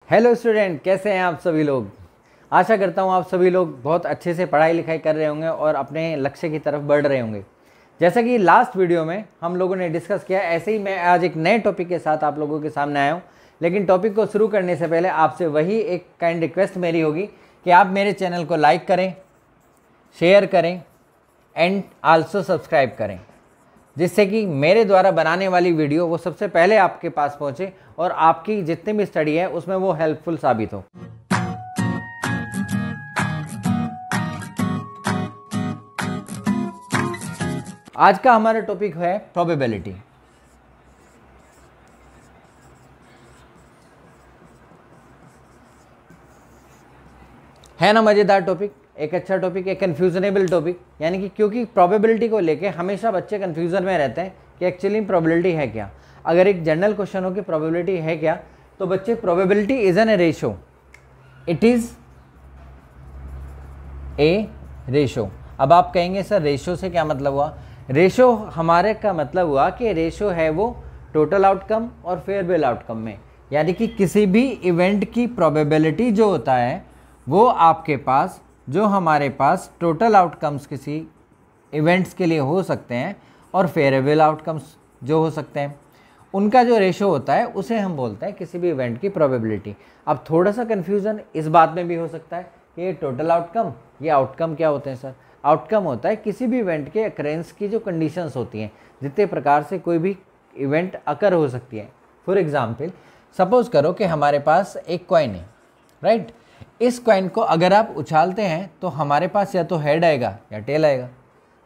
Hello student, कैसे हैं आप सभी लोग। आशा करता हूं आप सभी लोग बहुत अच्छे से पढ़ाई लिखाई कर रहे होंगे और अपने लक्ष्य की तरफ बढ़ रहे होंगे। जैसा कि लास्ट वीडियो में हम लोगों ने डिस्कस किया, ऐसे ही मैं आज एक नए टॉपिक के साथ आप लोगों के सामने आया हूं। लेकिन टॉपिक को शुरू करने से पहले आपसे वही एक काइंड रिक्वेस्ट मेरी होगी कि आप मेरे चैनल को लाइक करें, शेयर करें एंड आल्सो सब्सक्राइब करें, जिससे कि मेरे द्वारा बनाने वाली वीडियो वो सबसे पहले आपके पास पहुंचे और आपकी जितनी भी स्टडी है उसमें वो हेल्पफुल साबित हो। आज का हमारा टॉपिक है प्रोबेबिलिटी। है ना मज़ेदार टॉपिक, एक अच्छा टॉपिक, एक कन्फ्यूजनेबल टॉपिक। यानी कि क्योंकि प्रोबेबिलिटी को लेके हमेशा बच्चे कन्फ्यूजन में रहते हैं कि एक्चुअली प्रोबेबिलिटी है क्या। अगर एक जनरल क्वेश्चन हो कि प्रोबेबिलिटी है क्या, तो बच्चे probability is an a ratio, it is a ratio. अब आप कहेंगे सर रेशो से क्या मतलब हुआ। रेशो हमारे का मतलब हुआ कि रेशो है वो टोटल आउटकम और फेयरवेल आउटकम में। यानी कि किसी भी इवेंट की प्रोबेबिलिटी जो होता है वो आपके पास, जो हमारे पास टोटल आउटकम्स किसी इवेंट्स के लिए हो सकते हैं और फेयरेबल आउटकम्स जो हो सकते हैं, उनका जो रेशो होता है उसे हम बोलते हैं किसी भी इवेंट की प्रोबेबिलिटी। अब थोड़ा सा कन्फ्यूज़न इस बात में भी हो सकता है कि ये टोटल आउटकम, ये आउटकम क्या होते हैं सर। आउटकम होता है किसी भी इवेंट के अकरेंस की जो कंडीशंस होती हैं, जितने प्रकार से कोई भी इवेंट अकर हो सकती है। फॉर एग्जाम्पल सपोज़ करो कि हमारे पास एक कॉइन है, राइट। इस कॉइन को अगर आप उछालते हैं तो हमारे पास या तो हेड आएगा या टेल आएगा।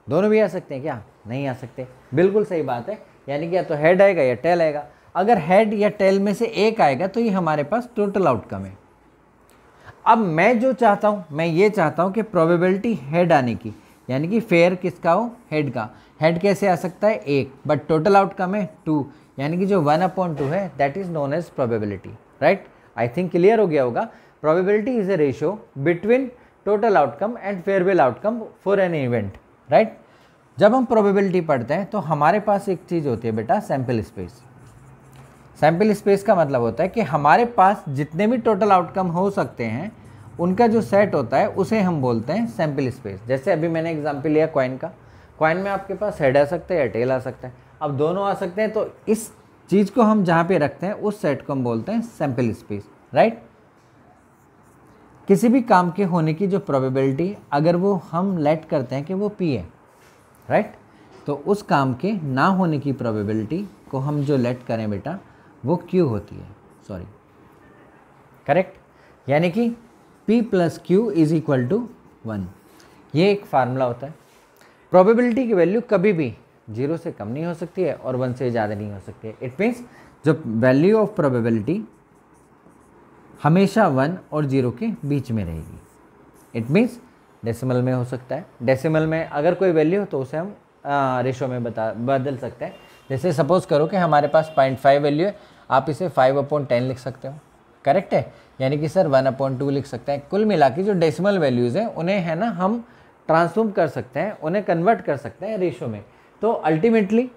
दोनों भी आ सकते हैं क्या? नहीं आ सकते। बिल्कुल सही बात है, यानी कि या तो हेड आएगा या टेल आएगा। अगर हेड या टेल में से एक आएगा तो ये हमारे पास टोटल आउटकम है। अब मैं जो चाहता हूँ, मैं ये चाहता हूँ कि प्रोबेबिलिटी हेड आने की, यानी कि फेयर किसका हो, हेड का। हेड कैसे आ सकता है? एक, बट टोटल आउटकम है 2, यानी कि जो 1/2 है that is known as probability, right. I think clear हो गया होगा। Probability is a ratio between total outcome and farewell outcome for an event, right. जब हम प्रोबेबिलिटी पढ़ते हैं तो हमारे पास एक चीज़ होती है बेटा, सैम्पल स्पेस। सैम्पल स्पेस का मतलब होता है कि हमारे पास जितने भी टोटल आउटकम हो सकते हैं उनका जो सेट होता है उसे हम बोलते हैं सैम्पल स्पेस। जैसे अभी मैंने एग्जांपल लिया कॉइन का। कॉइन में आपके पास हेड आ सकता है या टेल आ सकता है। अब दोनों आ सकते हैं तो इस चीज़ को हम जहाँ पे रखते हैं उस सेट को हम बोलते हैं सैम्पल स्पेस, राइट। किसी भी काम के होने की जो प्रोबेबिलिटी अगर वो हम लेट करते हैं कि वो P है, राइट, तो उस काम के ना होने की प्रोबेबिलिटी को हम जो लेट करें बेटा वो Q होती है, सॉरी, करेक्ट। यानी कि P + Q = 1। ये एक फार्मूला होता है। प्रोबेबिलिटी की वैल्यू कभी भी 0 से कम नहीं हो सकती है और 1 से ज़्यादा नहीं हो सकती है। इट मीन्स जो वैल्यू ऑफ प्रोबेबिलिटी हमेशा 1 और 0 के बीच में रहेगी। इट मीन्स डेसिमल में हो सकता है। डेसिमल में अगर कोई वैल्यू हो तो उसे हम रेशो में बदल सकते हैं। जैसे सपोज़ करो कि हमारे पास 0.5 वैल्यू है, आप इसे 5/10 लिख सकते हो, करेक्ट है। यानी कि सर 1/2 लिख सकते हैं। कुल मिला के जो डेसिमल वैल्यूज़ हैं उन्हें है ना हम ट्रांसफॉर्म कर सकते हैं, उन्हें कन्वर्ट कर सकते हैं रेशो में। तो ultimately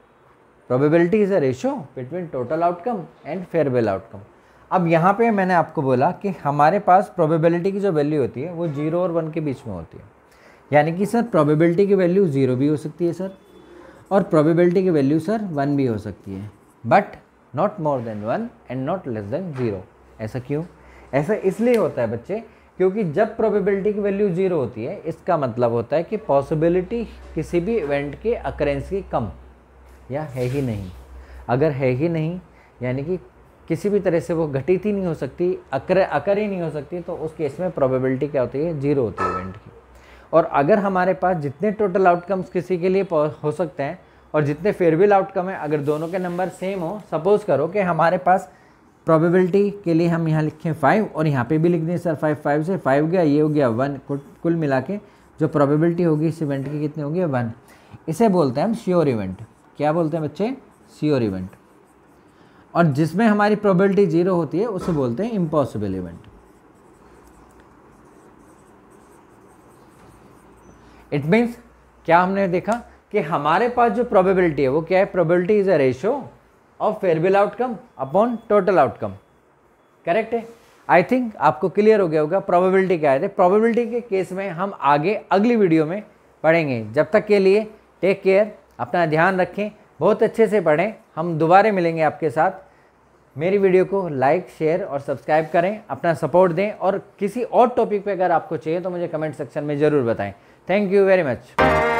probability is a ratio between total outcome and farewell outcome. अब यहाँ पे मैंने आपको बोला कि हमारे पास प्रोबेबिलिटी की जो वैल्यू होती है वो 0 और 1 के बीच में होती है। यानी कि सर प्रोबेबिलिटी की वैल्यू 0 भी हो सकती है सर, और प्रोबेबिलिटी की वैल्यू सर 1 भी हो सकती है, but not more than 1 and not less than 0। ऐसा क्यों? ऐसा इसलिए होता है बच्चे क्योंकि जब प्रोबेबिलिटी की वैल्यू 0 होती है इसका मतलब होता है कि पॉसिबिलिटी किसी भी इवेंट के अकरेंस की कम या है ही नहीं। अगर है ही नहीं यानी कि किसी भी तरह से वो घटित ही नहीं हो सकती, अकर ही नहीं हो सकती, तो उस केस में प्रोबेबिलिटी क्या होती है? 0 होती है इवेंट की। और अगर हमारे पास जितने टोटल आउटकम्स किसी के लिए हो सकते हैं और जितने फेयरवेल आउटकम है, अगर दोनों के नंबर सेम हो, सपोज़ करो कि हमारे पास प्रोबेबिलिटी के लिए हम यहाँ लिखें 5 और यहाँ पे भी लिख दें सर 5 से 5 गया, ये हो गया 1। कुल मिला के जो प्रोबेबिलिटी होगी इस इवेंट की कितनी होगी? 1। इसे बोलते हैं हम श्योर इवेंट। क्या बोलते हैं बच्चे? Sure event. और जिसमें हमारी प्रोबेबिलिटी 0 होती है उसे बोलते हैं इम्पॉसिबल इवेंट। इट मीन्स क्या हमने देखा कि हमारे पास जो प्रोबेबिलिटी है वो क्या है? Probability is a ratio of favourable outcome upon total outcome, correct है। आई थिंक आपको क्लियर हो गया होगा प्रोबेबिलिटी क्या है। प्रोबेबिलिटी के केस में हम आगे अगली वीडियो में पढ़ेंगे। जब तक के लिए टेक केयर, अपना ध्यान रखें, बहुत अच्छे से पढ़ें। हम दोबारा मिलेंगे आपके साथ। मेरी वीडियो को लाइक, शेयर और सब्सक्राइब करें, अपना सपोर्ट दें, और किसी और टॉपिक पे अगर आपको चाहिए तो मुझे कमेंट सेक्शन में ज़रूर बताएं। Thank you very much.